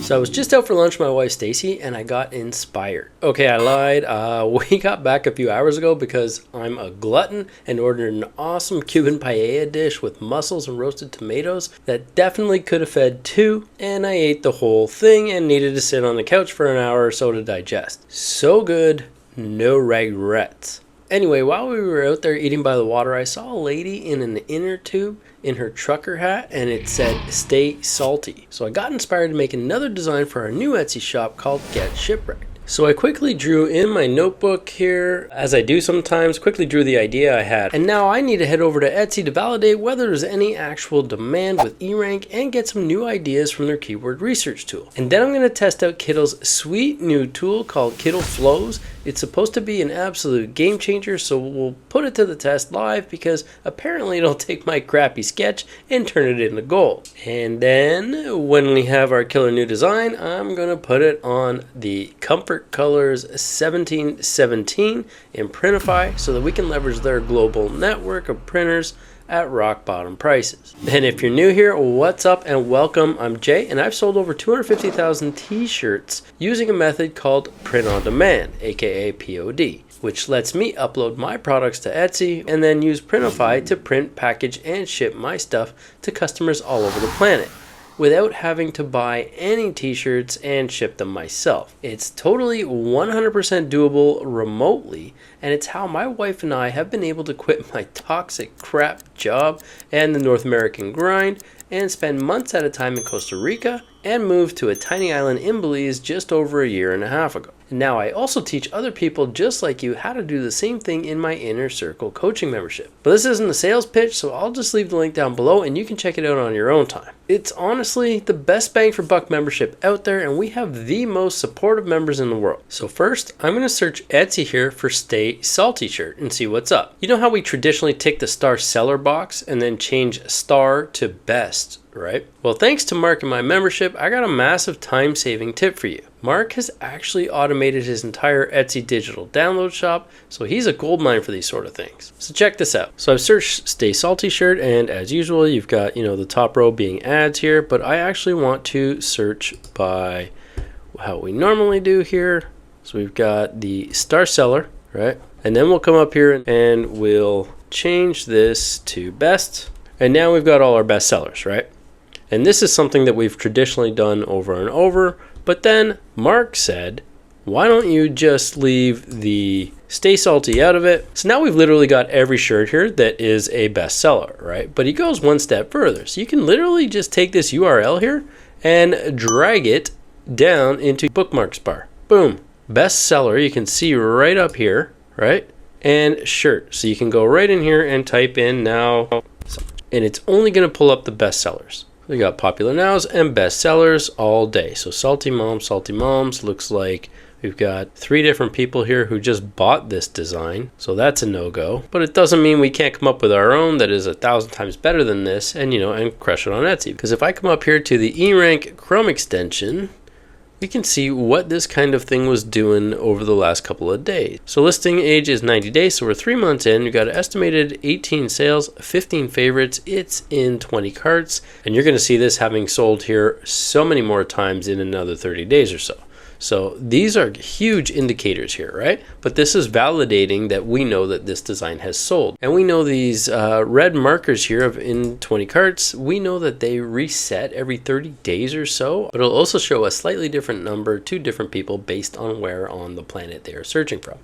So I was just out for lunch with my wife Stacy and I got inspired. Okay, I lied. We got back a few hours ago because I'm a glutton and ordered an awesome Cuban paella dish with mussels and roasted tomatoes that definitely could have fed two, and I ate the whole thing and needed to sit on the couch for an hour or so to digest. So good, no regrets. Anyway, while we were out there eating by the water, I saw a lady in an inner tube in her trucker hat and it said "Stay Salty." So I got inspired to make another design for our new Etsy shop called Get Shipwrecked. So I quickly drew in my notebook here, as I do sometimes, quickly drew the idea I had. And now I need to head over to Etsy to validate whether there's any actual demand with eRank and get some new ideas from their keyword research tool. And then I'm going to test out Kittl's sweet new tool called Kittl Flows. It's supposed to be an absolute game changer, so we'll put it to the test live because apparently it'll take my crappy sketch and turn it into gold. And then when we have our killer new design, I'm going to put it on the Comfort Colors 1717 in Printify so that we can leverage their global network of printers at rock bottom prices. And if you're new here, what's up and welcome. I'm Jay and I've sold over 250,000 t-shirts using a method called print on demand, aka POD, which lets me upload my products to Etsy and then use Printify to print, package, and ship my stuff to customers all over the planet without having to buy any t-shirts and ship them myself. It's totally 100% doable remotely, and it's how my wife and I have been able to quit my toxic crap job and the North American grind and spend months at a time in Costa Rica and move to a tiny island in Belize just over a year and a half ago. And now I also teach other people just like you how to do the same thing in my Inner Circle coaching membership. But this isn't a sales pitch, so I'll just leave the link down below and you can check it out on your own time. It's honestly the best bang for buck membership out there, and we have the most supportive members in the world. So first, I'm going to search Etsy here for Stay Salty shirt and see what's up. You know how we traditionally tick the star seller box and then change star to best, right? Well, thanks to Mark and my membership, I got a massive time-saving tip for you. Mark has actually automated his entire Etsy digital download shop, so he's a goldmine for these sort of things. So check this out. So I've searched Stay Salty shirt, and as usual, you've got, the top row being ads here, but I actually want to search by how we normally do here. So we've got the star seller, right? And then we'll come up here and we'll change this to best. And now we've got all our best sellers, right? And this is something that we've traditionally done over and over, but then Mark said, why don't you just leave the Stay Salty out of it? So now we've literally got every shirt here that is a bestseller, right? But he goes one step further. So you can literally just take this URL here and drag it down into bookmarks bar. Boom. Bestseller, you can see right up here, right? And shirt. So you can go right in here and type in now, and it's only going to pull up the bestsellers. We got popular nows and bestsellers all day. So Salty Moms looks like we've got 3 different people here who just bought this design. So that's a no-go. But it doesn't mean we can't come up with our own that is 1,000 times better than this and, and crush it on Etsy. Because if I come up here to the eRank Chrome extension, we can see what this kind of thing was doing over the last couple of days. So listing age is 90 days, so we're 3 months in. We've got an estimated 18 sales, 15 favorites. It's in 20 carts, and you're going to see this having sold here so many more times in another 30 days or so. So these are huge indicators here, right? But this is validating that we know that this design has sold. And we know these red markers here of in 20 carts, we know that they reset every 30 days or so, but it'll also show a slightly different number to different people based on where on the planet they are searching from.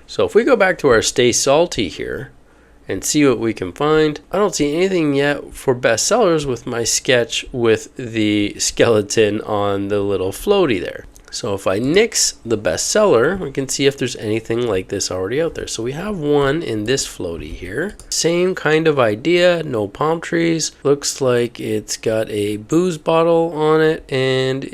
So if we go back to our Stay Salty here and see what we can find, I don't see anything yet for bestsellers with my sketch with the skeleton on the little floaty there. So if I nix the bestseller, we can see if there's anything like this already out there. So we have one in this floaty here. Same kind of idea, no palm trees. Looks like it's got a booze bottle on it and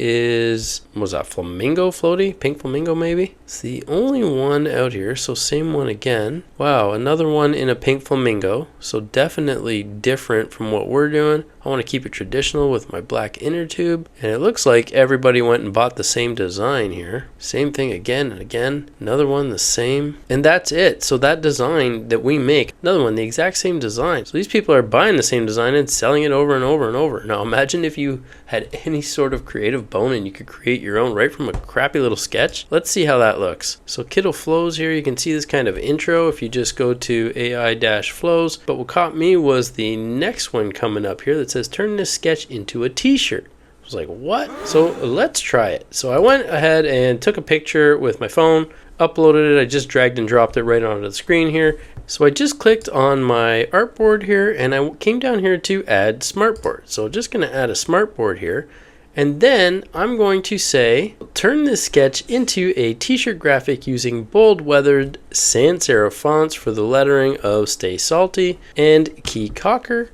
was that flamingo floaty? Pink flamingo maybe? It's the only one out here, so same one again. Wow, another one in a pink flamingo. So definitely different from what we're doing. I want to keep it traditional with my black inner tube. And it looks like everybody went and bought the same design here. Same thing again and again. Another one the same. And that's it. So that design that we make, another one, the exact same design. So these people are buying the same design and selling it over and over and over. Now imagine if you had any sort of creative bone and you could create your own right from a crappy little sketch. Let's see how that looks. So Kittl flows here. You can see this kind of intro if you just go to AI-flows. But what caught me was the next one coming up here that says turn this sketch into a t-shirt. I was like, what? So let's try it. So I went ahead and took a picture with my phone, uploaded it. I just dragged and dropped it right onto the screen here. So I just clicked on my artboard here and I came down here to add smartboard. So just going to add a smartboard here. And then I'm going to say, turn this sketch into a t-shirt graphic using bold weathered sans serif fonts for the lettering of Stay Salty and Key Cocker.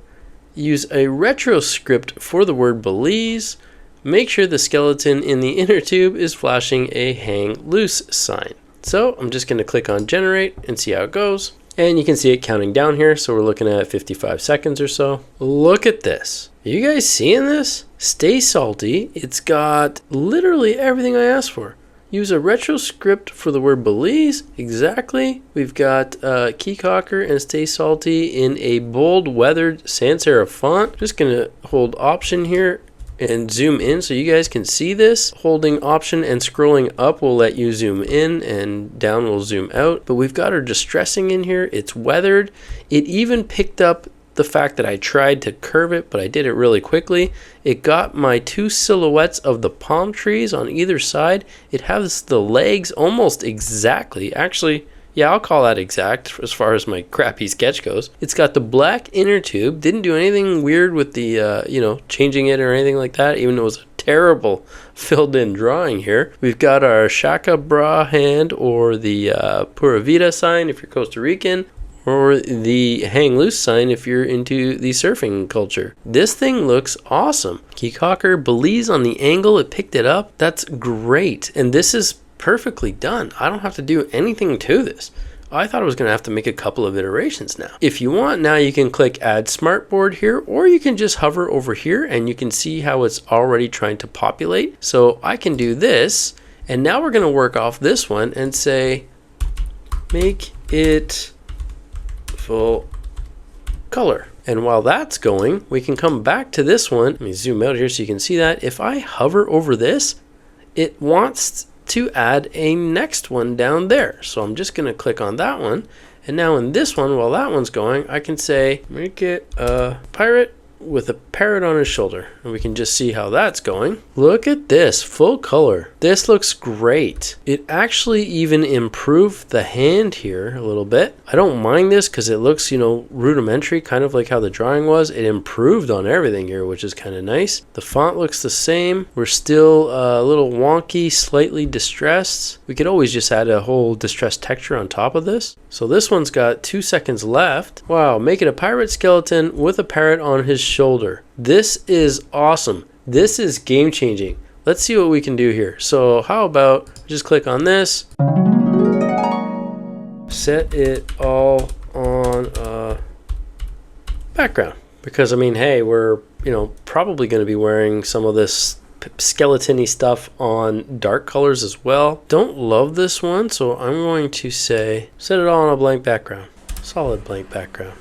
Use a retro script for the word Belize. Make sure the skeleton in the inner tube is flashing a hang loose sign. So I'm just going to click on generate and see how it goes. And you can see it counting down here. So we're looking at 55 seconds or so. Look at this. Are you guys seeing this? Stay Salty. It's got literally everything I asked for. Use a retro script for the word Belize. Exactly. We've got Key Cocker and Stay Salty in a bold weathered sans serif font. Just going to hold option here and zoom in so you guys can see this. Holding option and scrolling up will let you zoom in and down will zoom out. But we've got our distressing in here. It's weathered. It even picked up the fact that I tried to curve it, but I did it really quickly. It got my two silhouettes of the palm trees on either side. It has the legs almost exactly. Actually, yeah, I'll call that exact as far as my crappy sketch goes. It's got the black inner tube. Didn't do anything weird with the, changing it or anything like that, even though it was a terrible filled in drawing here. We've got our Shaka Bra hand or the Pura Vida sign if you're Costa Rican, or the hang loose sign if you're into the surfing culture. This thing looks awesome. Key Cocker, Belize on the angle, it picked it up. That's great. And this is perfectly done. I don't have to do anything to this. I thought I was going to have to make a couple of iterations now. If you want, now you can click add smartboard here, or you can just hover over here and you can see how it's already trying to populate. So I can do this, and now we're going to work off this one and say, make it full color. And while that's going, we can come back to this one. Let me zoom out here so you can see that. If I hover over this, it wants to add a next one down there. So I'm just going to click on that one. And now in this one, while that one's going, I can say, make it a pirate with a parrot on his shoulder. And we can just see how that's going. Look at this, full color. This looks great. It actually even improved the hand here a little bit. I don't mind this because it looks, rudimentary, kind of like how the drawing was. It improved on everything here, which is kind of nice. The font looks the same. We're still a little wonky, slightly distressed. We could always just add a whole distressed texture on top of this. So this one's got 2 seconds left. Wow, make it a pirate skeleton with a parrot on his shoulder. This is awesome. This is game changing. Let's see what we can do here. So how about just click on this, set it all on background, because hey, we're probably going to be wearing some of this skeleton-y stuff on dark colors as well. Don't love this one, so I'm going to say set it all on a blank background, solid blank background.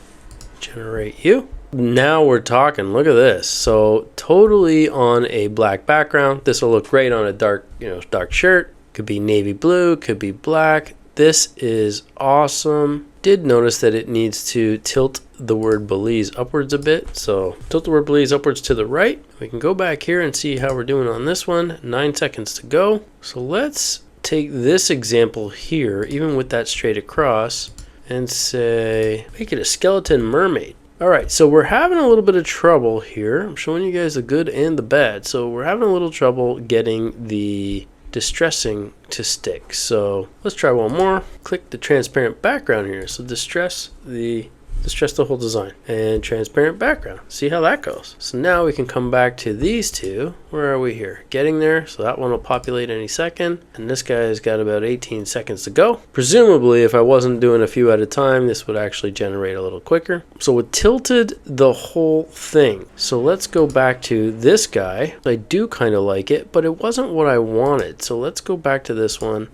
Generate you. Now we're talking. Look at this. So totally on a black background. This will look great on a dark shirt. Could be navy blue, could be black. This is awesome. Did notice that it needs to tilt the word Belize upwards a bit. So tilt the word Belize upwards to the right. We can go back here and see how we're doing on this one. 9 seconds to go. So let's take this example here, even with that straight across, and say, make it a skeleton mermaid. All right, so we're having a little bit of trouble here. I'm showing you guys the good and the bad. So we're having a little trouble getting the distressing to stick. So let's try one more. Click the transparent background here. So distress the distress the whole design. And transparent background. See how that goes. So now we can come back to these two. Where are we here? Getting there. So that one will populate any second. And this guy's got about 18 seconds to go. Presumably, if I wasn't doing a few at a time, this would actually generate a little quicker. So it tilted the whole thing. So let's go back to this guy. I do kind of like it, but it wasn't what I wanted. So let's go back to this one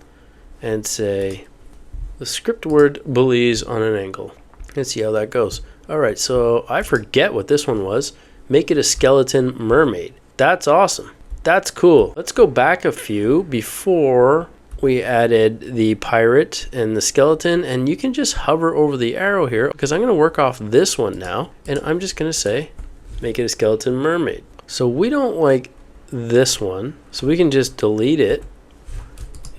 and say the script word believes on an angle. Let's see how that goes. All right, so I forget what this one was. Make it a skeleton mermaid. That's awesome. That's cool. Let's go back a few before we added the pirate and the skeleton, and you can just hover over the arrow here because I'm going to work off this one now, and I'm just going to say make it a skeleton mermaid. So we don't like this one, so we can just delete it.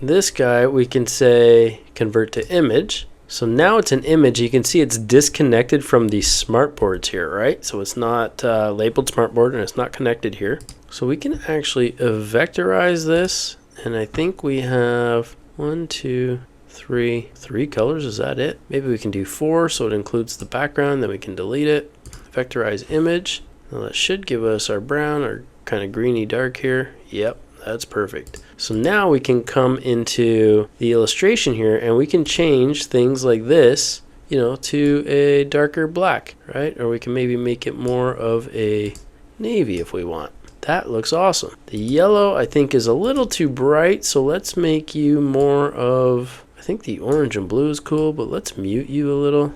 This guy we can say convert to image. So now it's an image. You can see it's disconnected from the smartboards here, right? So it's not labeled smartboard and it's not connected here. So we can actually vectorize this, and I think we have 1, 2, 3 colors. Is that it? Maybe we can do 4 so it includes the background, then we can delete it. Vectorize image. Now that should give us our brown or kind of greeny dark here. Yep. That's perfect. So now we can come into the illustration here and we can change things like this, you know, to a darker black, right? Or we can maybe make it more of a navy if we want. That looks awesome. The yellow I think is a little too bright, so let's make you more of, I think the orange and blue is cool, but let's mute you a little.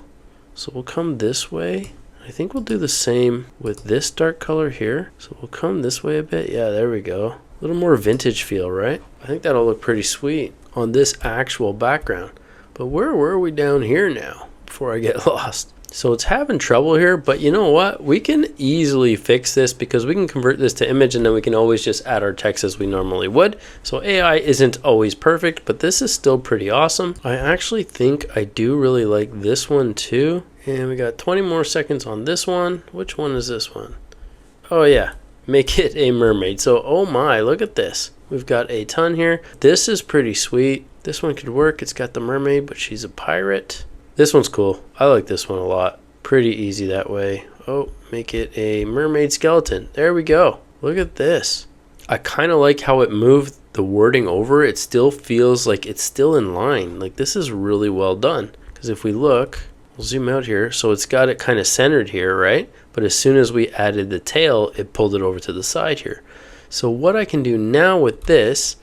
So we'll come this way. I think we'll do the same with this dark color here. So we'll come this way a bit. Yeah, there we go. A little more vintage feel, right? I think that'll look pretty sweet on this actual background. But where were we down here now before I get lost? So it's having trouble here, but you know what? We can easily fix this because we can convert this to image and then we can always just add our text as we normally would. So AI isn't always perfect, but this is still pretty awesome. I actually think I do really like this one too. And we got 20 more seconds on this one. Which one is this one? Oh yeah. Make it a mermaid. So, oh my, look at this. We've got a ton here. This is pretty sweet. This one could work. It's got the mermaid, but she's a pirate. This one's cool. I like this one a lot. Pretty easy that way. Oh, make it a mermaid skeleton. There we go. Look at this. I kind of like how it moved the wording over. It still feels like it's still in line. Like this is really well done. Because if we look, we'll zoom out here. So it's got it kind of centered here, right? But as soon as we added the tail, it pulled it over to the side here. So what I can do now with this,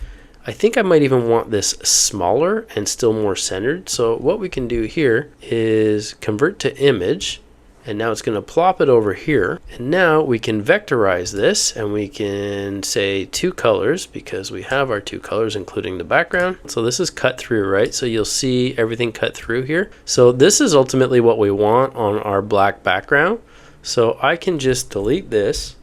I think I might even want this smaller and still more centered. So what we can do here is convert to image. And now it's going to plop it over here. And now we can vectorize this and we can say 2 colors because we have our 2 colors including the background. So this is cut through, right? So you'll see everything cut through here. So this is ultimately what we want on our black background. So I can just delete this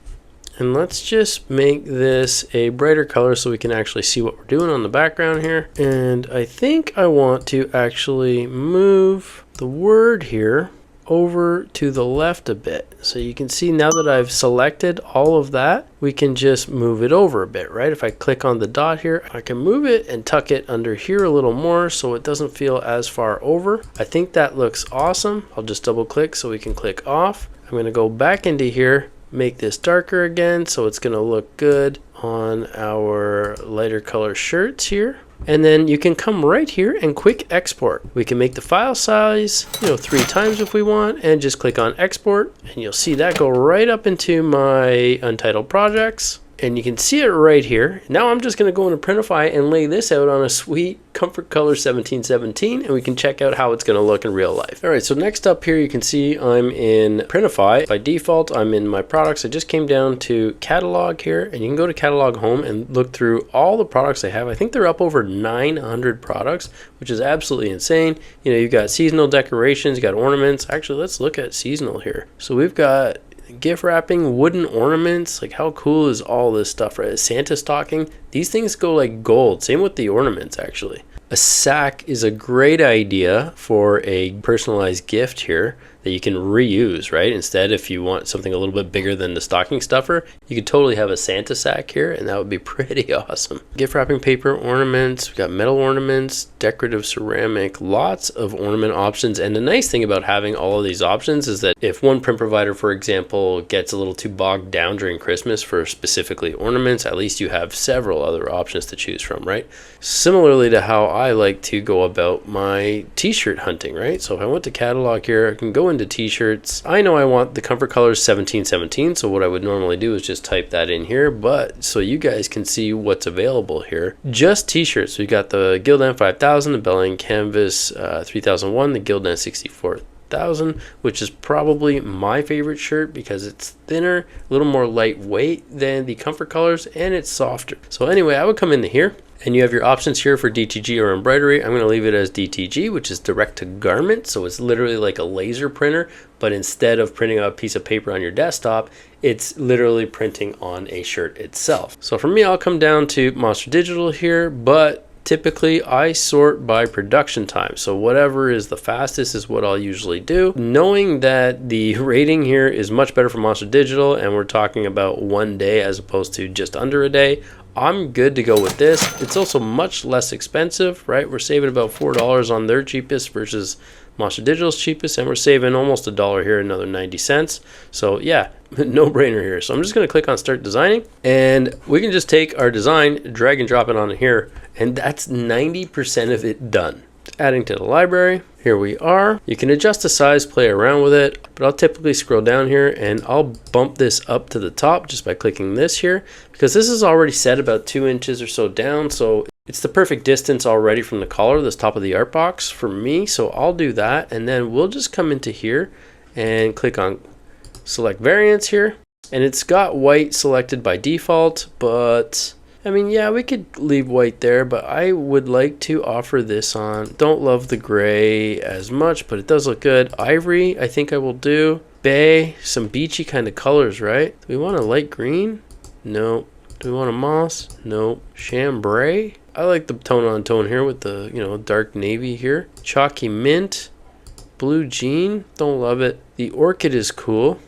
and let's just make this a brighter color so we can actually see what we're doing on the background here. And I think I want to actually move the word here over to the left a bit. So you can see now that I've selected all of that, we can just move it over a bit, right? If I click on the dot here, I can move it and tuck it under here a little more so it doesn't feel as far over. I think that looks awesome. I'll just double click so we can click off. I'm gonna go back into here, make this darker again so it's gonna look good on our lighter color shirts here. And then you can come right here and quick export. We can make the file size, 3 times if we want, and just click on export. And you'll see that go right up into my untitled projects. And you can see it right here. Now I'm just gonna go into Printify and lay this out on a sweet Comfort Color 1717, and we can check out how it's gonna look in real life. All right, so next up here, you can see I'm in Printify. By default, I'm in my products. I just came down to catalog here, and you can go to catalog home and look through all the products I have. I think they're up over 900 products, which is absolutely insane. You've got seasonal decorations, you got ornaments. Actually, let's look at seasonal here. So we've got gift wrapping, wooden ornaments. Like how cool is all this stuff, right? Santa stocking. These things go like gold. Same with the ornaments actually. A sack is a great idea for a personalized gift here. that you can reuse, right? Instead, if you want something a little bit bigger than the stocking stuffer, you could totally have a Santa sack here, and that would be pretty awesome. Gift wrapping paper, ornaments, we've got metal ornaments, decorative ceramic, lots of ornament options. And the nice thing about having all of these options is that if one print provider, for example, gets a little too bogged down during Christmas for specifically ornaments, at least you have several other options to choose from, right? Similarly to how I like to go about my t-shirt hunting, right? So if I went to catalog here, I can go into t-shirts. I know I want the comfort colors 1717, so what I would normally do is just type that in here, but so you guys can see what's available here. Just t-shirts. We got the Gildan 5000, the Belling Canvas 3001, the Gildan 64,000, which is probably my favorite shirt because it's thinner, a little more lightweight than the comfort colors, and it's softer. So anyway, I would come into here, and you have your options here for DTG or embroidery. I'm going to leave it as DTG, which is direct to garment. So it's literally like a laser printer, but instead of printing a piece of paper on your desktop, it's literally printing on a shirt itself. So for me, I'll come down to Monster Digital here, but typically I sort by production time. So whatever is the fastest is what I'll usually do. Knowing that the rating here is much better for Monster Digital, and we're talking about 1 day as opposed to just under a day, I'm good to go with this. It's also much less expensive, right? We're saving about $4 on their cheapest versus Monster Digital's cheapest, and we're saving almost $1 here, another 90 cents. So yeah, no brainer here. So I'm just going to click on start designing, and we can just take our design, drag and drop it on here, and that's 90% of it done. Adding to the library, here we are. You can adjust the size, play around with it, but I'll typically scroll down here and I'll bump this up to the top just by clicking this here, because this is already set about 2 inches or so down, so it's the perfect distance already from the collar, this top of the art box for me. So I'll do that, and then we'll just come into here and click on select variants here, and it's got white selected by default, but I mean, yeah, we could leave white there, but I would like to offer this on. Don't love the gray as much, but it does look good. Ivory, I think I will do. Bay, some beachy kind of colors, right? Do we want a light green? No. Do we want a moss? No. Chambray? I like the tone on tone here with the, dark navy here. Chalky mint. Blue jean. Don't love it. The orchid is cool.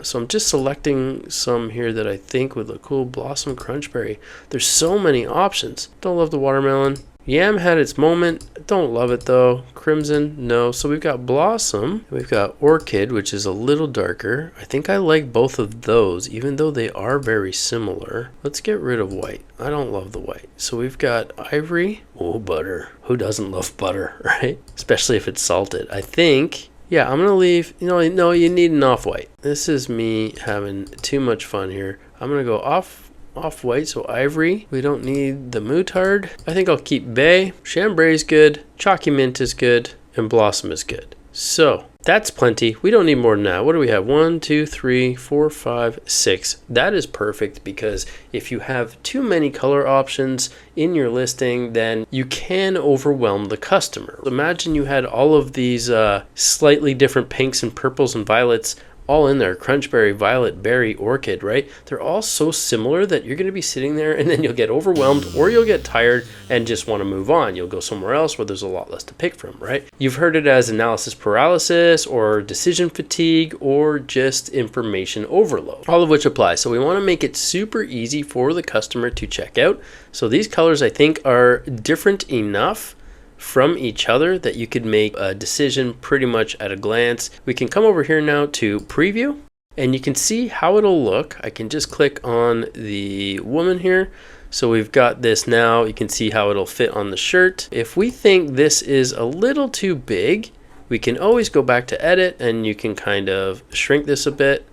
So I'm just selecting some here that I think would look cool. Blossom Crunchberry. There's so many options. Don't love the watermelon. Yam had its moment. Don't love it though. Crimson, no. So we've got Blossom. We've got Orchid, which is a little darker. I think I like both of those, even though they are very similar. Let's get rid of white. I don't love the white. So we've got Ivory. Oh, butter. Who doesn't love butter, right? Especially if it's salted. I think... yeah, I'm going to leave, no, you need an off-white. This is me having too much fun here. I'm going to go off-white, so Ivory. We don't need the Moutarde. I think I'll keep Bay. Chambray is good. Chalky Mint is good. And Blossom is good. So, that's plenty. We don't need more than that. What do we have? 1, 2, 3, 4, 5, 6. That is perfect, because if you have too many color options in your listing, then you can overwhelm the customer. Imagine you had all of these slightly different pinks and purples and violets all in there. Crunchberry, violet, berry, orchid, right? They're all so similar that you're going to be sitting there and then you'll get overwhelmed, or you'll get tired and just want to move on. You'll go somewhere else where there's a lot less to pick from, right? You've heard it as analysis paralysis or decision fatigue or just information overload, all of which apply. So we want to make it super easy for the customer to check out. So these colors I think are different enough from each other that you could make a decision pretty much at a glance. We can come over here now to preview, and you can see how it'll look. I can just click on the woman here. So we've got this now. You can see how it'll fit on the shirt. If we think this is a little too big, we can always go back to edit, and you can kind of shrink this a bit,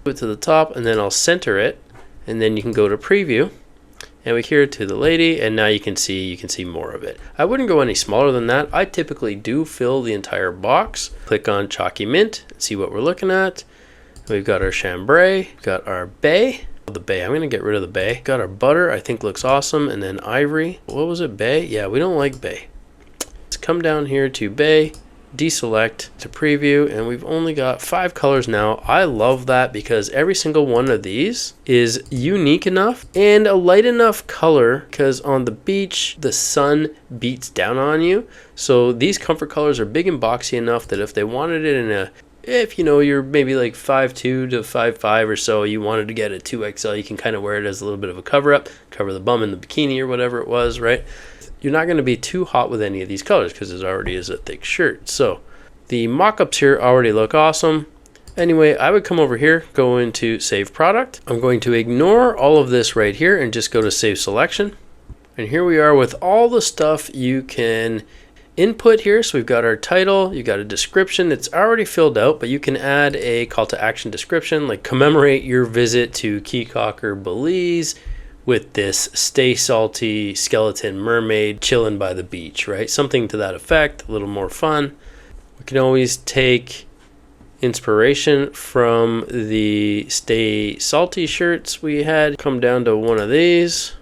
put it to the top, and then I'll center it, and then you can go to preview. And we here to the lady, and now you can see more of it. I wouldn't go any smaller than that. I typically do fill the entire box. Click on Chalky Mint, see what we're looking at. We've got our Chambray, we've got our Bay. The Bay, I'm gonna get rid of the Bay. Got our butter, I think looks awesome, and then Ivory. What was it, Bay? Yeah, we don't like Bay. Let's come down here to Bay, deselect to preview, and we've only got 5 colors now. I love that because every single one of these is unique enough and a light enough color, because on the beach the sun beats down on you. So these comfort colors are big and boxy enough that if they wanted it in a if you know you're maybe like 5'2" to 5'5" or so, you wanted to get a 2XL, you can kind of wear it as a little bit of a cover up, cover the bum in the bikini or whatever it was, right? You're not going to be too hot with any of these colors because it already is a thick shirt. So the mock-ups here already look awesome. Anyway, I would come over here, go into Save Product. I'm going to ignore all of this right here and just go to Save Selection. And here we are with all the stuff you can input here. So we've got our title, you got a description. It's already filled out, but you can add a call to action description, like commemorate your visit to Keycocker, Belize with this stay salty skeleton mermaid chilling by the beach, right? Something to that effect, a little more fun. We can always take inspiration from the stay salty shirts we had, come down to one of these.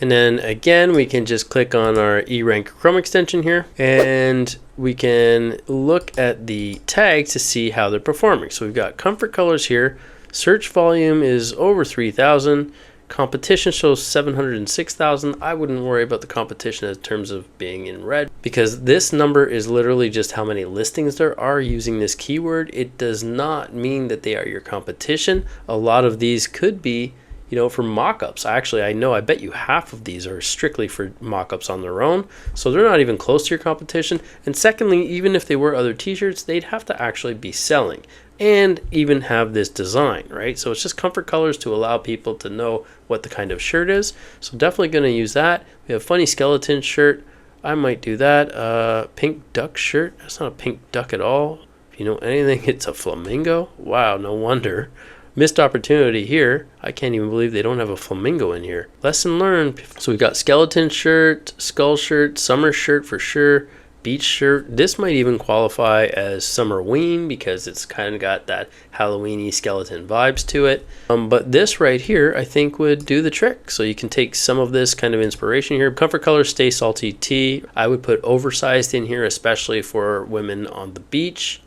And then again, we can just click on our eRank Chrome extension here, and we can look at the tags to see how they're performing. So we've got comfort colors here. Search volume is over 3,000. Competition shows 706,000. I wouldn't worry about the competition in terms of being in red, because this number is literally just how many listings there are using this keyword. It does not mean that they are your competition. A lot of these could be, you know, for mock-ups. Actually, I bet you half of these are strictly for mock-ups on their own, so they're not even close to your competition. And secondly, even if they were other t-shirts, they'd have to actually be selling and even have this design, right? So it's just comfort colors to allow people to know what the kind of shirt is. So definitely going to use that. We have funny skeleton shirt. I might do that. Pink duck shirt. That's not a pink duck at all. If you know anything, it's a flamingo. Wow, no wonder. Missed opportunity here. I can't even believe they don't have a flamingo in here. Lesson learned. So we've got skeleton shirt, skull shirt, summer shirt for sure, beach shirt. This might even qualify as summerween because it's kind of got that Halloweeny skeleton vibes to it. But this right here, I think would do the trick. So you can take some of this kind of inspiration here. Comfort color, stay salty tee. I would put oversized in here, especially for women on the beach.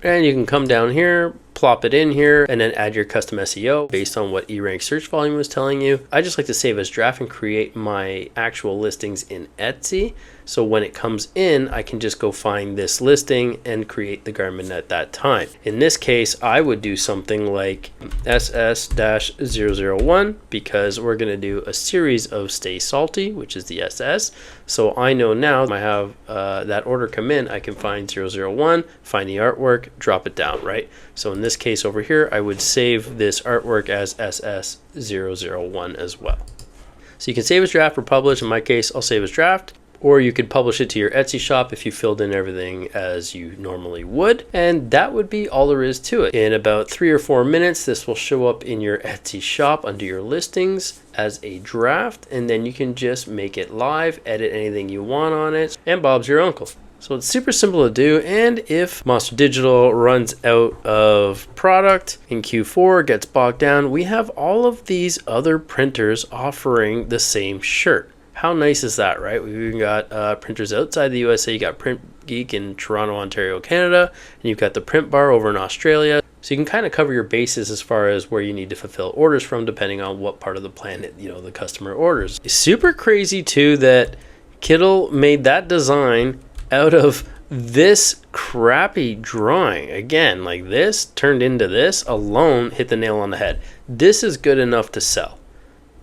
And you can come down here, plop it in here, and then add your custom SEO based on what eRank search volume was telling you. I just like to save as draft and create my actual listings in Etsy. So when it comes in, I can just go find this listing and create the garment at that time. In this case, I would do something like SS-001 because we're going to do a series of Stay Salty, which is the SS. So I know now I have that order come in, I can find 001, find the artwork, drop it down, right? So in this case over here, I would save this artwork as SS-001 as well. So you can save as draft or publish. In my case, I'll save as draft. Or you could publish it to your Etsy shop if you filled in everything as you normally would. And that would be all there is to it. In about 3 or 4 minutes, this will show up in your Etsy shop under your listings as a draft. And then you can just make it live, edit anything you want on it, and Bob's your uncle. So it's super simple to do, and if Monster Digital runs out of product in Q4, gets bogged down, we have all of these other printers offering the same shirt. How nice is that, right? We've even got printers outside the USA. You got Print Geek in Toronto, Ontario, Canada, and you've got the Print Bar over in Australia. So you can kind of cover your bases as far as where you need to fulfill orders from, depending on what part of the planet, you know, the customer orders. It's super crazy too that Kittl made that design out of this crappy drawing. Again, like this turned into this alone hit the nail on the head. This is good enough to sell.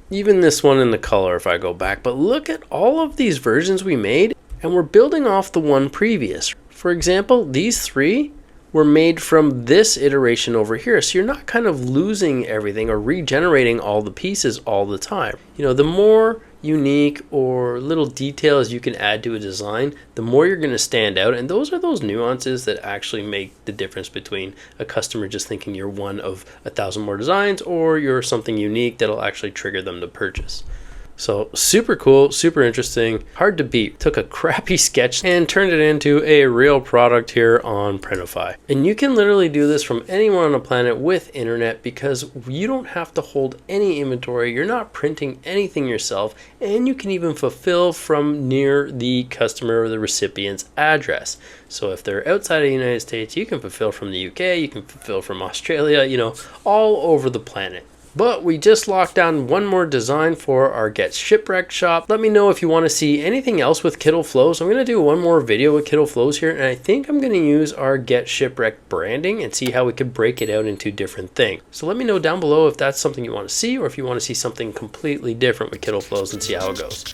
Even this one in the color if I go back. But look at all of these versions we made, and we're building off the one previous. For example, these 3 were made from this iteration over here. So you're not kind of losing everything or regenerating all the pieces all the time. You know, the more unique or little details you can add to a design, the more you're going to stand out. And those are those nuances that actually make the difference between a customer just thinking you're one of 1,000 more designs or you're something unique that'll actually trigger them to purchase. So super cool, super interesting, hard to beat. Took a crappy sketch and turned it into a real product here on Printify. And you can literally do this from anywhere on the planet with internet because you don't have to hold any inventory. You're not printing anything yourself, and you can even fulfill from near the customer or the recipient's address. So if they're outside of the United States, you can fulfill from the UK, you can fulfill from Australia, you know, all over the planet. But we just locked down one more design for our Get Shipwrecked shop. Let me know if you want to see anything else with Kittl flows. I'm going to do one more video with Kittl flows here, and I think I'm going to use our Get Shipwrecked branding and see how we could break it out into different things. So let me know down below if that's something you want to see, or if you want to see something completely different with Kittl flows, and see how it goes.